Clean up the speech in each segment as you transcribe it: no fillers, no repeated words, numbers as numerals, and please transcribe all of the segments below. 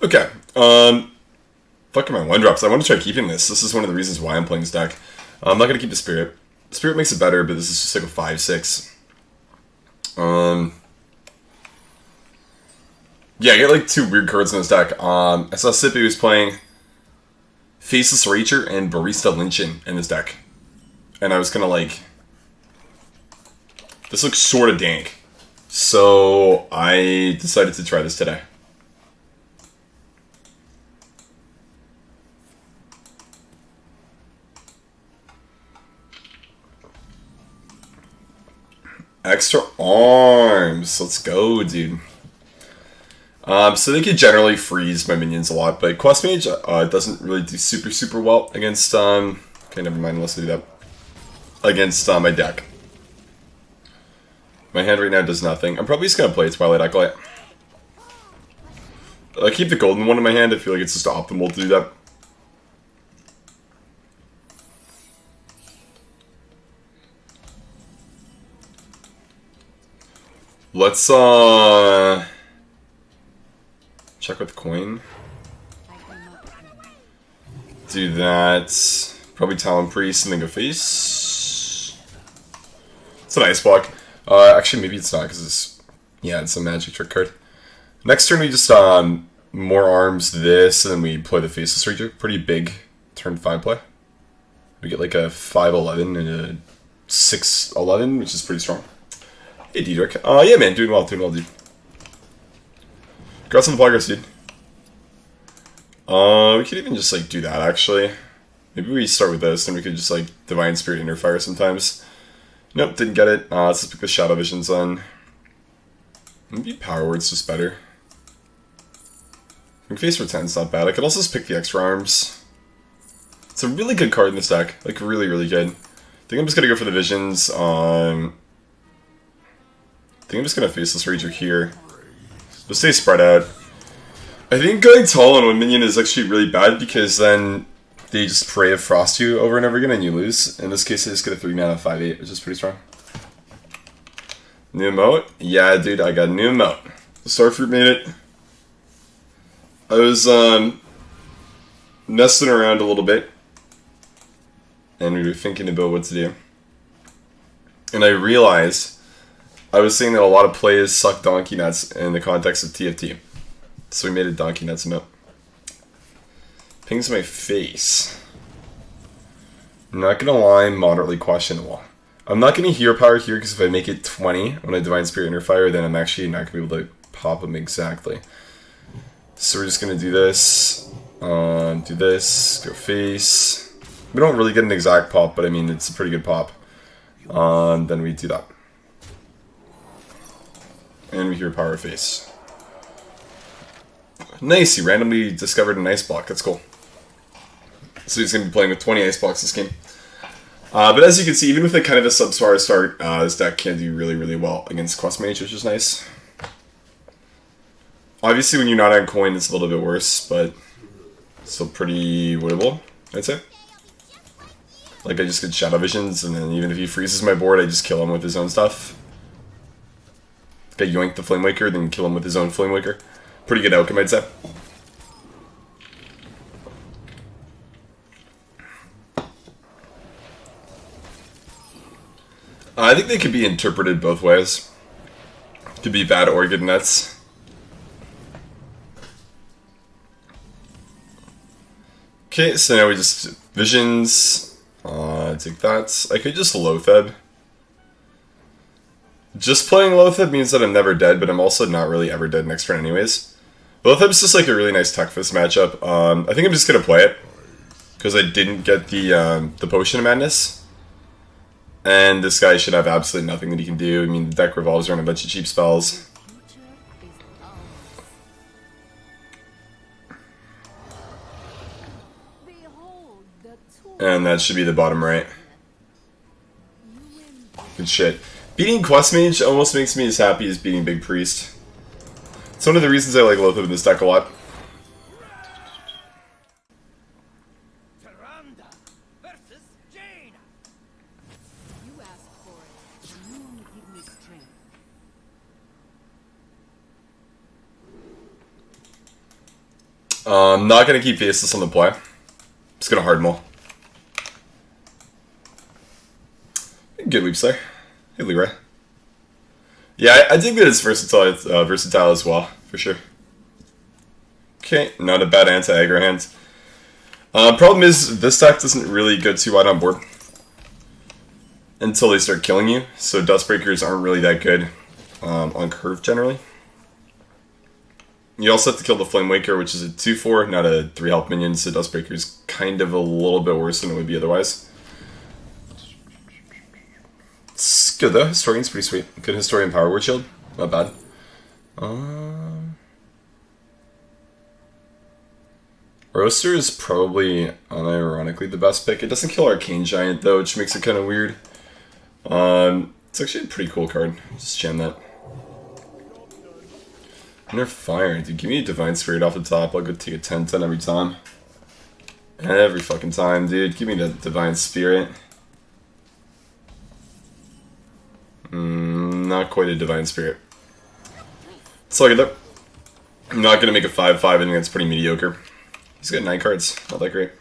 Okay. Fucking my 1-drops. I want to try keeping this. This is one of the reasons why I'm playing this deck. I'm not going to keep the Spirit. Spirit makes it better, but this is just like a 5-6. Yeah, I get like 2 weird cards in this deck. I saw Sippy was playing Faceless Rager and Barista Lynching in this deck. And I was kind of like, this looks sort of dank. So I decided to try this today. Extra arms. Let's go, dude. So they could generally freeze my minions a lot, but Quest Mage doesn't really do super well against, okay, never mind, let's do that. Against my deck. My hand right now does nothing. I'm probably just going to play Twilight Acolyte. I keep the golden one in my hand, I feel like it's just optimal to do that. Let's, check with coin. Do that. Probably Talon Priest and then go face. It's an ice block. Actually, maybe it's not because it's, yeah, it's a magic trick card. Next turn we just more arms this, and then we play the Faceless Rager. Pretty big turn 5 play. We get like a 5-11 and a 6-11, which is pretty strong. Hey, Diedrich. Yeah, man, doing well, dude. Congrats on the progress, dude. We could even just, like, do that, actually. Maybe we start with this, and we could just, like, Divine Spirit Interfire sometimes. Nope, didn't get it. Let's just pick the Shadow Visions on. Maybe Power Word's just better. Face for 10's not bad. I could also just pick the extra arms. It's a really good card in this deck. Like, really good. I think I'm just gonna go for the Visions. I think I'm just gonna Faceless Rager here. Just stay spread out. I think going tall on one minion is actually really bad because then they just Prey of Frost you over and over again and you lose. In this case, I just get a 3-mana 5/8, which is pretty strong. New emote? Yeah, dude, I got a new emote. Starfruit made it. I was messing around a little bit, and we were thinking about what to do. And I realized I was saying that a lot of plays suck donkey nuts in the context of TFT. So we made a donkey nuts emote. Pings my face. I'm not gonna lie, moderately questionable. I'm not gonna hero power here because if I make it 20 when I Divine Spirit Interfire, then I'm actually not gonna be able to pop them exactly. So we're just gonna do this, go face. We don't really get an exact pop, but I mean it's a pretty good pop. Then we do that. And we hear power face. Nice, he randomly discovered an ice block. That's cool. So he's going to be playing with 20 ice blocks this game. But as you can see, even with a kind of a subpar start, this deck can do really well against Quest Mage, which is nice. Obviously, when you're not on coin, it's a little bit worse, but still pretty winnable, I'd say. Like, I just get Shadow Visions, and then even if he freezes my board, I just kill him with his own stuff. Get yoink the Flamewaker, then kill him with his own Flamewaker. Pretty good outcome, I'd say. I think they could be interpreted both ways. Could be bad or good nuts. Okay, so now we just Visions. Take that. I could just Loatheb. Just playing Loatheb means that I'm never dead, but I'm also not really ever dead next turn anyways. Loatheb's just like a really nice Techfist matchup. I think I'm just gonna play it because I didn't get the Potion of Madness. And this guy should have absolutely nothing that he can do. I mean, the deck revolves around a bunch of cheap spells. And that should be the bottom right. Good shit. Beating Quest Mage almost makes me as happy as beating Big Priest. It's one of the reasons I like Loatheb in this deck a lot. Not going to keep Faceless on the play. Just going to hard mull. Good weeps there. Hey, Leroy. Yeah, I think that it's versatile as well, for sure. Okay, not a bad anti-aggro hand. Problem is, this deck doesn't really go too wide on board until they start killing you, so Dustbreakers aren't really that good on curve generally. You also have to kill the Flame Waker, which is a 2/4, not a 3 health minion, so Dustbreaker is kind of a little bit worse than it would be otherwise. It's good though, Historian's pretty sweet. Good Historian Power Word Shield, not bad. Roaster is probably unironically the best pick. It doesn't kill Arcane Giant though, which makes it kind of weird. It's actually a pretty cool card. Just jam that. Under Fire, dude, give me a Divine Spirit off the top. I'll go take a 10/10 every time. Every fucking time, dude. Give me the Divine Spirit. Not quite a Divine Spirit. It's all good though. I'm not gonna make a 5/5. I think that's pretty mediocre. He's got 9 cards. Not that great.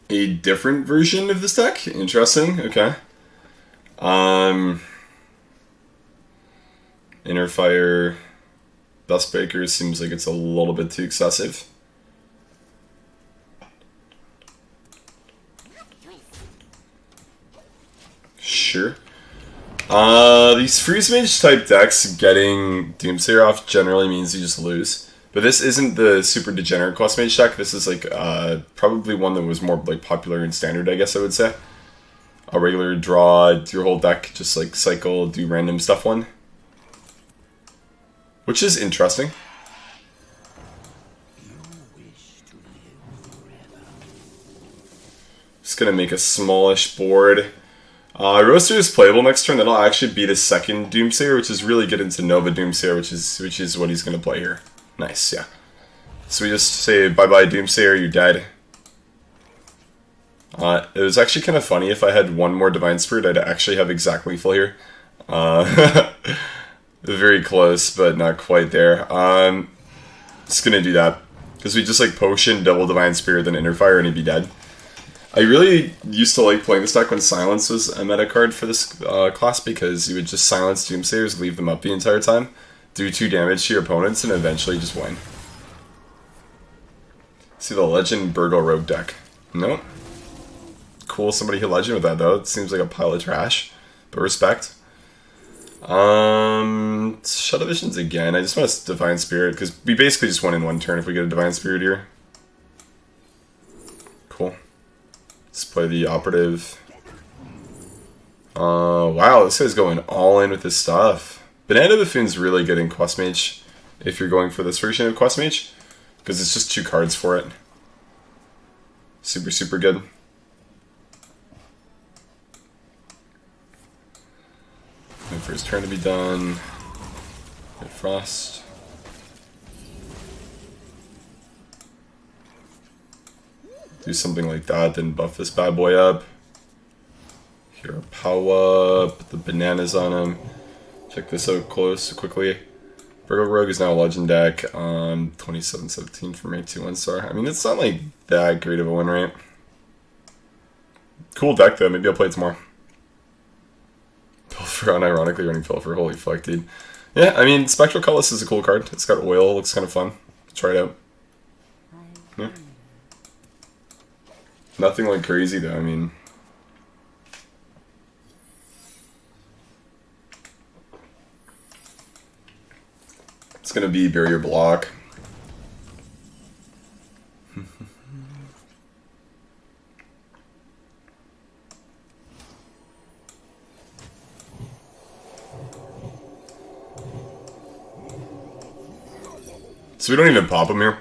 A different version of this deck? Interesting, okay. Inner Fire, Dustbreaker seems like it's a little bit too excessive. Sure. These Freeze Mage type decks, getting Doomsayer off generally means you just lose. But this isn't the super degenerate Quest Mage deck. This is like probably one that was more like popular in Standard, I guess I would say. A regular draw, do your whole deck, just like cycle, do random stuff one. Which is interesting. Just gonna make a smallish board. Roaster is playable next turn. That'll actually be the second Doomsayer, which is really good into Nova Doomsayer, which is what he's gonna play here. Nice, yeah. So we just say bye-bye Doomsayer, you're dead. It was actually kind of funny. If I had one more Divine Spirit, I'd actually have exactly full here. Very close, but not quite there. Just gonna do that. Because we just like Potion, double Divine Spirit, then Inner Fire, and he'd be dead. I really used to like playing this deck when Silence was a meta card for this class, because you would just silence Doomsayers, leave them up the entire time, do 2 damage to your opponents, and eventually just win. See the Legend Burgle Rogue deck. Nope. Cool, somebody hit Legend with that though. It seems like a pile of trash, but respect. Shadow Visions again. I just want a Divine Spirit, because we basically just win in 1 turn if we get a Divine Spirit here. Cool. Let's play the Operative. Wow, this guy's going all in with his stuff. Banana Buffoon's really good in Quest Mage, if you're going for this version of Quest Mage, because it's just 2 cards for it. Super, super good. Wait for his turn to be done. Hit Frost. Do something like that, then buff this bad boy up. Hero Power, put the bananas on him. Check this out close, quickly. Burgle Rogue is now a Legend deck. 27-17 from 8 to 1 star. I mean, it's not like that great of a win rate. Cool deck though, maybe I'll play it tomorrow. Pilfer, unironically running Pilfer, holy fuck, dude. Yeah, I mean, Spectral Cultist is a cool card. It's got oil, looks kind of fun. Try it out. Yeah. Nothing like crazy though, I mean. It's gonna be Barrier Block. So we don't even pop him here.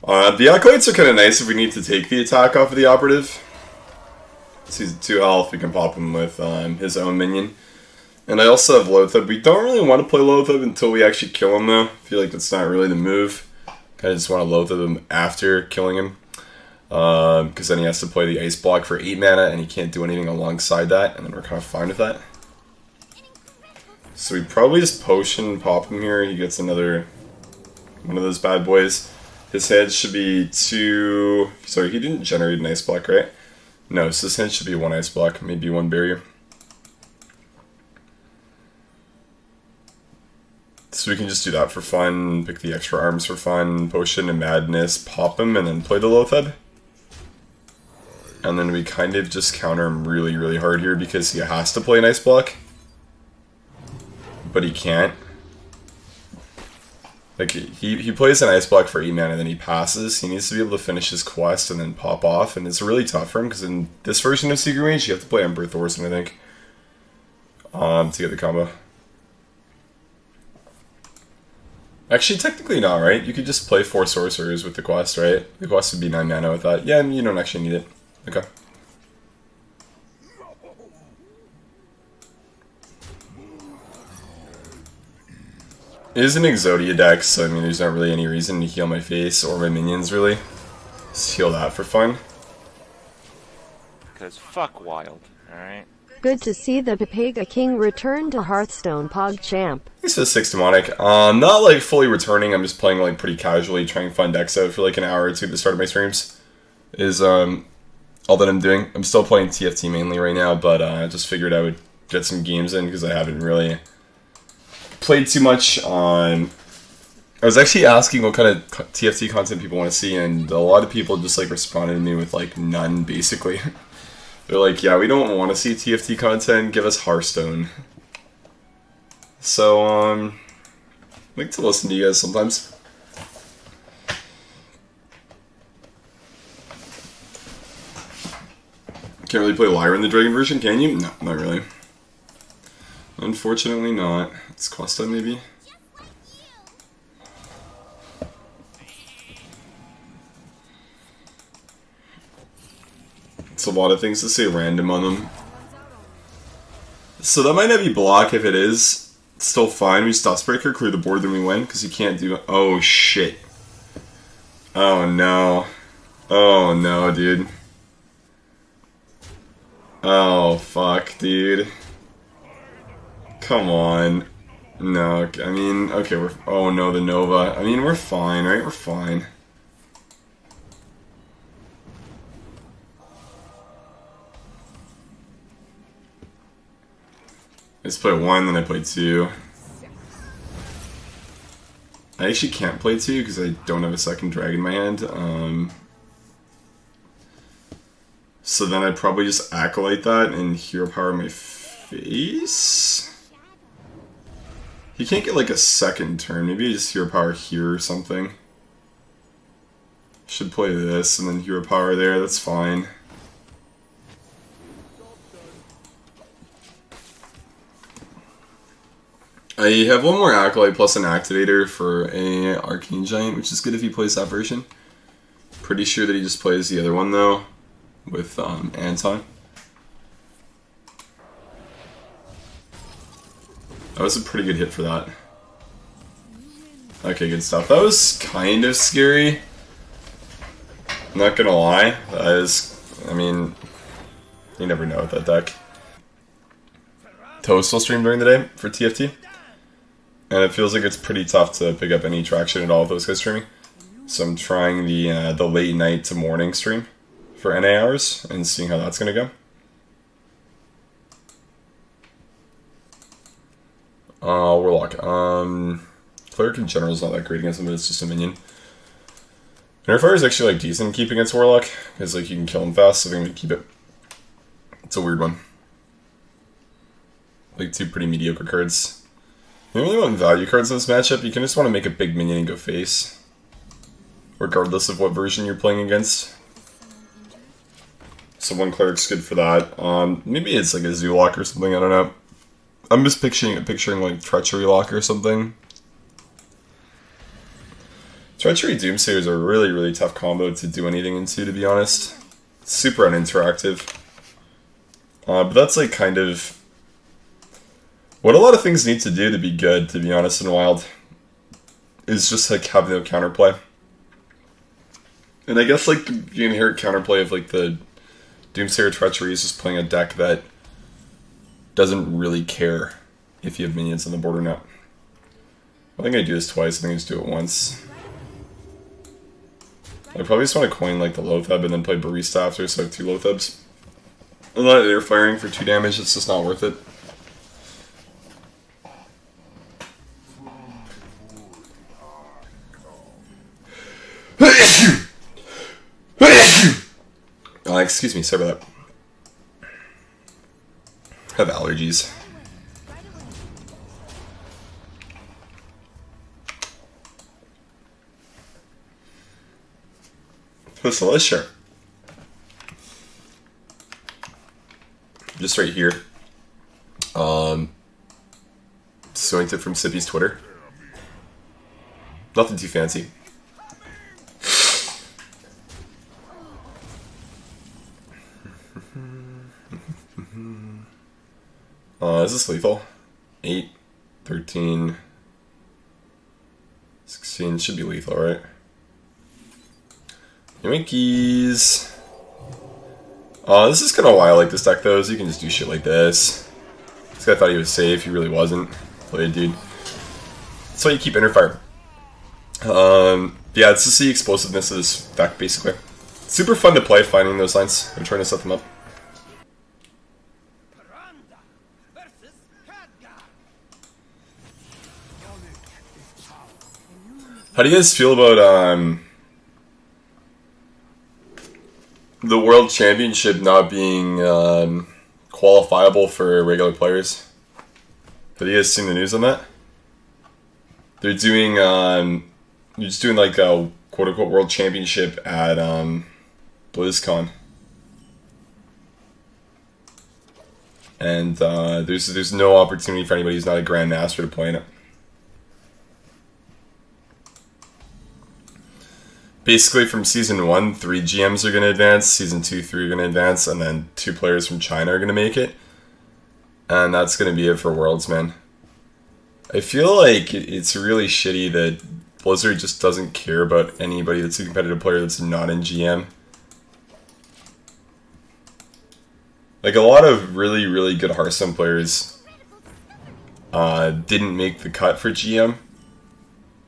The Acolytes are kind of nice if we need to take the attack off of the Operative. So he's at 2 health, we can pop him with his own minion. And I also have Loatheb. We don't really want to play Loatheb until we actually kill him, though. I feel like that's not really the move. I just want to Loatheb him after killing him. Because then he has to play the Ice Block for 8 mana, and he can't do anything alongside that, and then we're kind of fine with that. So we probably just Potion pop him here. He gets another one of those bad boys. His head should be 2... Sorry, he didn't generate an Ice Block, right? No, so his head should be 1 Ice Block, maybe 1 Barrier. So we can just do that for fun, pick the extra arms for fun, Potion and Madness, pop him, and then play the Loatheb. And then we kind of just counter him really, really hard here because he has to play an Ice Block. But he can't. Like, he plays an Ice Block for 8 mana, then he passes. He needs to be able to finish his quest and then pop off, and it's really tough for him because in this version of Secret Range, you have to play Emperor Thorson, I think, to get the combo. Actually, technically not, right? You could just play 4 sorcerers with the quest, right? The quest would be 9 mana with that. Yeah, you don't actually need it. Okay. It is an Exodia deck, so I mean there's not really any reason to heal my face or my minions, really. Just heal that for fun. Because fuck Wild, alright? Good to see the Pepega King return to Hearthstone, PogChamp. Thanks for the 6 demonic. Not like fully returning, I'm just playing like pretty casually, trying fun decks out for like an hour or two at the start of my streams. Is all that I'm doing. I'm still playing TFT mainly right now, but I just figured I would get some games in because I haven't really played too much on... I was actually asking what kind of TFT content people want to see, and a lot of people just like responded to me with like none, basically. They're like, yeah, we don't want to see TFT content, give us Hearthstone. So, I like to listen to you guys sometimes. Can't really play Lyra in the Dragon version, can you? No, not really. Unfortunately not. It's Costa, maybe? It's a lot of things to say random on them. So that might not be block. If it is, it's still fine. We just Dustbreaker, clear the board, then we win, because you can't do... Oh, shit. Oh, no. Oh, no, dude. Oh, fuck, dude. Come on. No, I mean, okay, we're... Oh, no, the Nova. I mean, we're fine, right? We're fine. I just play 1, then I play 2. I actually can't play 2 because I don't have a second dragon in my hand. So then I'd probably just Acolyte that and Hero Power my face? He can't get like a second turn. Maybe I just Hero Power here or something. Should play this and then Hero Power there, that's fine. I have one more Acolyte plus an Activator for a Arcane Giant, which is good if he plays that version. Pretty sure that he just plays the other one though, with Anton. That was a pretty good hit for that. Okay, good stuff. That was kind of scary. Not gonna lie. That is, I mean, you never know with that deck. Toast will stream during the day for TFT. And it feels like it's pretty tough to pick up any traction at all with those guys streaming. So I'm trying the late night to morning stream for NA hours and seeing how that's gonna go. Warlock. Cleric in general is not that great against him, but it's just a minion. Nerfire is actually like decent keeping against Warlock, because like you can kill him fast, so I'm gonna keep it. It's a weird one. Like 2 pretty mediocre cards. You don't really want value cards in this matchup, you can just want to make a big minion and go face. Regardless of what version you're playing against. So 1 cleric's good for that. Maybe it's like a Zoo Lock or something, I don't know. I'm just picturing like Treachery Lock or something. Treachery Doomsayer is a really, really tough combo to do anything into, to be honest. It's super uninteractive. But that's like kind of What a lot of things need to do to be good, to be honest, in Wild, is just like have no counterplay. And I guess like the inherent counterplay of like the Doomsayer Treachery is just playing a deck that doesn't really care if you have minions on the board or not. I think I do this twice, I think I just do it once. I probably just want to coin like the Loatheb and then play Barista after, so I have 2 Loathebs. I'm not air firing for 2 damage, it's just not worth it. Excuse me, sorry about that. I have allergies. So let's share. Just right here. Soinked it from Sippy's Twitter. Nothing too fancy. Is this lethal? 8, 13, 16, should be lethal, right? Yoinkies. This is kind of why I like this deck though, is you can just do shit like this. This guy thought he was safe, he really wasn't. Play it, dude. That's why you keep Interfire. Yeah, it's just the explosiveness of this deck, basically. Super fun to play, finding those lines. I'm trying to set them up. How do you guys feel about the World Championship not being qualifiable for regular players? Have you guys seen the news on that? They're doing, you're just doing like a quote-unquote World Championship at BlizzCon. And there's no opportunity for anybody who's not a Grandmaster to play in it. Basically, from Season 1, 3 GMs are going to advance, Season 2, 3 are going to advance, and then 2 players from China are going to make it. And that's going to be it for Worlds, man. I feel like it's really shitty that Blizzard just doesn't care about anybody that's a competitive player that's not in GM. Like, a lot of really, really good Hearthstone players didn't make the cut for GM.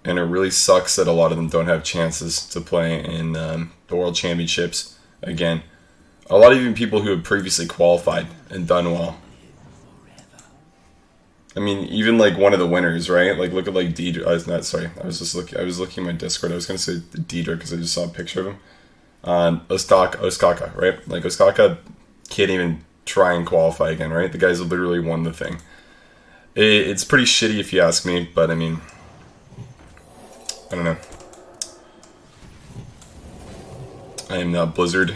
And it really sucks that a lot of them don't have chances to play in the World Championships again. A lot of even people who have previously qualified and done well. I mean, even like one of the winners, right? Like, look at like Deidre. I was looking at my Discord. I was gonna say Deidre because I just saw a picture of him. Osaka, right? Like Osaka can't even try and qualify again, right? The guy's literally won the thing. It's pretty shitty if you ask me, but I mean, I don't know. I am not Blizzard.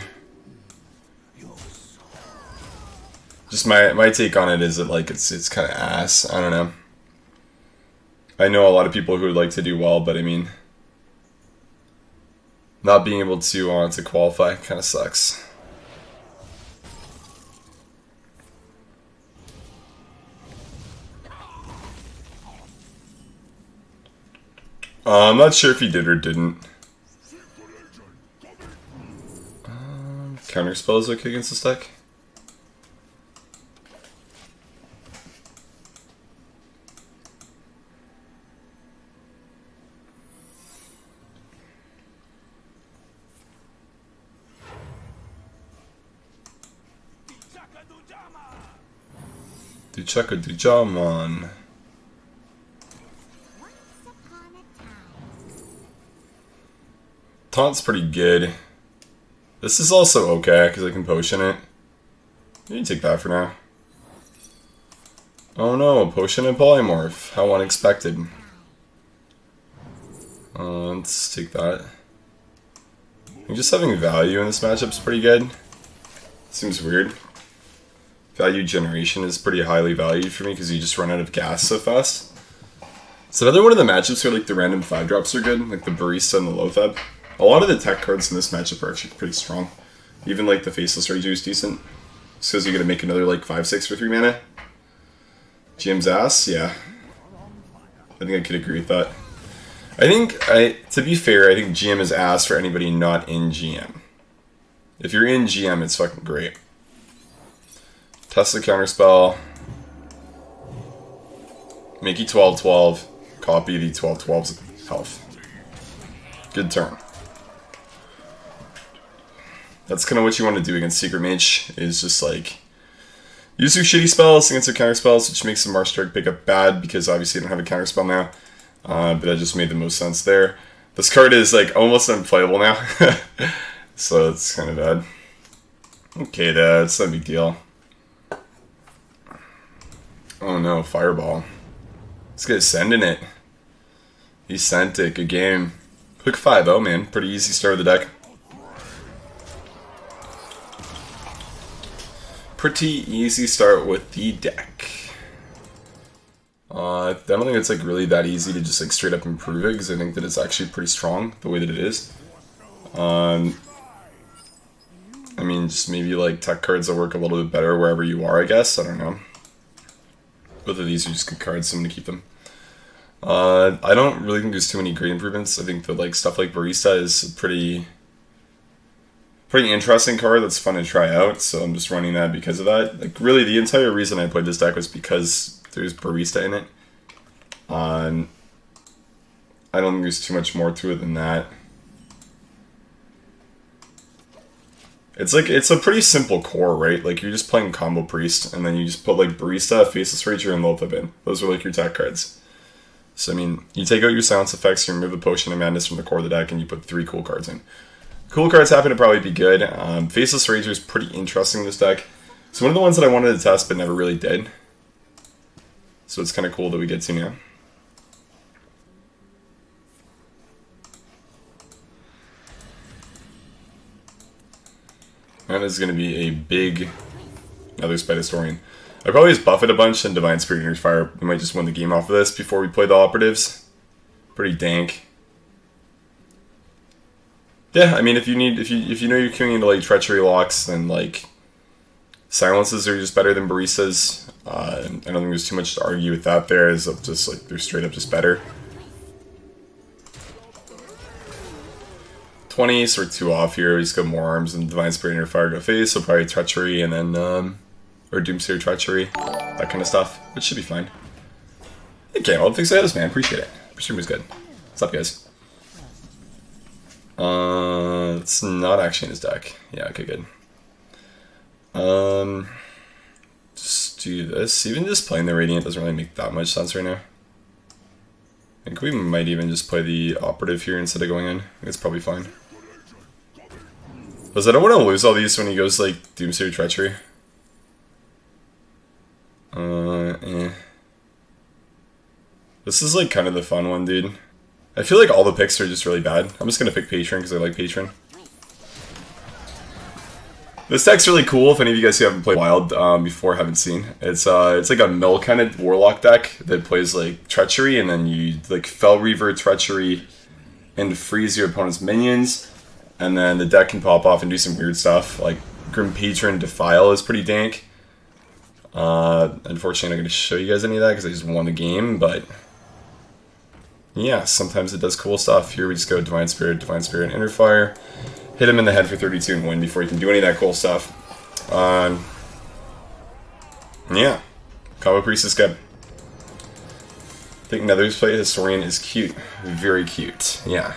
Just my take on it is that like it's kind of ass. I don't know. I know a lot of people who would like to do well, but I mean, not being able to qualify kind of sucks. I'm not sure if he did or didn't. Counterspell is okay against this deck. Duchaka Dujaman. Taunt's pretty good. This is also okay, because I can potion it. You can take that for now. Oh no, potion and polymorph. How unexpected. Let's take that. I think just having value in this matchup is pretty good. Seems weird. Value generation is pretty highly valued for me because you just run out of gas so fast. It's another one of the matchups where like the random 5-drops are good, like the Barista and the Loatheb. A lot of the tech cards in this matchup are actually pretty strong. Even like the Faceless Ranger is decent. Just because you're going to make another like 5-6 for 3 mana. GM's ass? Yeah. I think I could agree with that. To be fair, I think GM is ass for anybody not in GM. If you're in GM, it's fucking great. Test the counterspell. Make you 12-12. Copy the 12-12's health. Good turn. That's kind of what you want to do against Secret Mage, is just like use your shitty spells against their counter spells, which makes the Marsh Strike pick up bad because obviously you don't have a counter spell now. But that just made the most sense there. This card is like almost unplayable now, so it's kind of bad. Okay, that's not a big deal. Oh no, Fireball. This guy's sending it. He sent it. Good game. Quick 5-0, man. Pretty easy start of the deck. Pretty easy start with the deck. I don't think it's like really that easy to just like straight up improve it, because I think that it's actually pretty strong the way that it is. I mean, just maybe like tech cards that work a little bit better wherever you are, I guess. I don't know. Both of these are just good cards, so I'm gonna keep them. I don't really think there's too many great improvements. I think that like stuff like Barista is a pretty interesting card that's fun to try out, so I'm just running that because of that. Like really the entire reason I played this deck was because there's Barista in it. I don't think there's too much more to it than that. It's a pretty simple core, right? Like you're just playing Combo Priest, and then you just put like Barista, Faceless Rager, and Loatheb in. Those are like your tech cards. So I mean, you take out your silence effects, you remove the Potion of Madness from the core of the deck, and you put 3 cool cards in. Cool cards happen to probably be good. Faceless Rager is pretty interesting in this deck. It's one of the ones that I wanted to test but never really did. So it's kind of cool that we get to now. That is going to be a big another Spite Historian. I probably just buff it a bunch and Divine Spirit Energy Fire. We might just win the game off of this before we play the operatives. Pretty dank. Yeah, I mean, if you know you're queuing into like Treachery locks, then like silences are just better than Baristas. I don't think there's too much to argue with that. There is just like they're straight up just better. 20, so we're 2 off here. We just got more arms and Divine Spirit Energy Fire go face, so probably Treachery and then or Doomsayer Treachery, that kind of stuff, which should be fine. Okay, well, thanks for this, man. Appreciate it. Stream was good. What's up, guys? It's not actually in his deck. Yeah, okay, good. Just do this. Even just playing the Radiant doesn't really make that much sense right now. I think we might even just play the Operative here instead of going in. I think it's probably fine. Because I don't want to lose all these when he goes like Doomsayer Treachery. This is like kind of the fun one, dude. I feel like all the picks are just really bad. I'm just gonna pick Patron because I like Patron. This deck's really cool. If any of you guys who haven't played Wild before haven't seen, it's like a mill kind of Warlock deck that plays like Treachery, and then you like Fel Reaver, Treachery, and freeze your opponent's minions, and then the deck can pop off and do some weird stuff. Like Grim Patron Defile is pretty dank. Unfortunately, I'm not going to show you guys any of that because I just won the game, but yeah, sometimes it does cool stuff. Here we just go Divine Spirit, and Inner Fire. Hit him in the head for 32 and win before you can do any of that cool stuff. Yeah, Combo Priest is good. I think Nether's Plate Historian is cute. Very cute, yeah.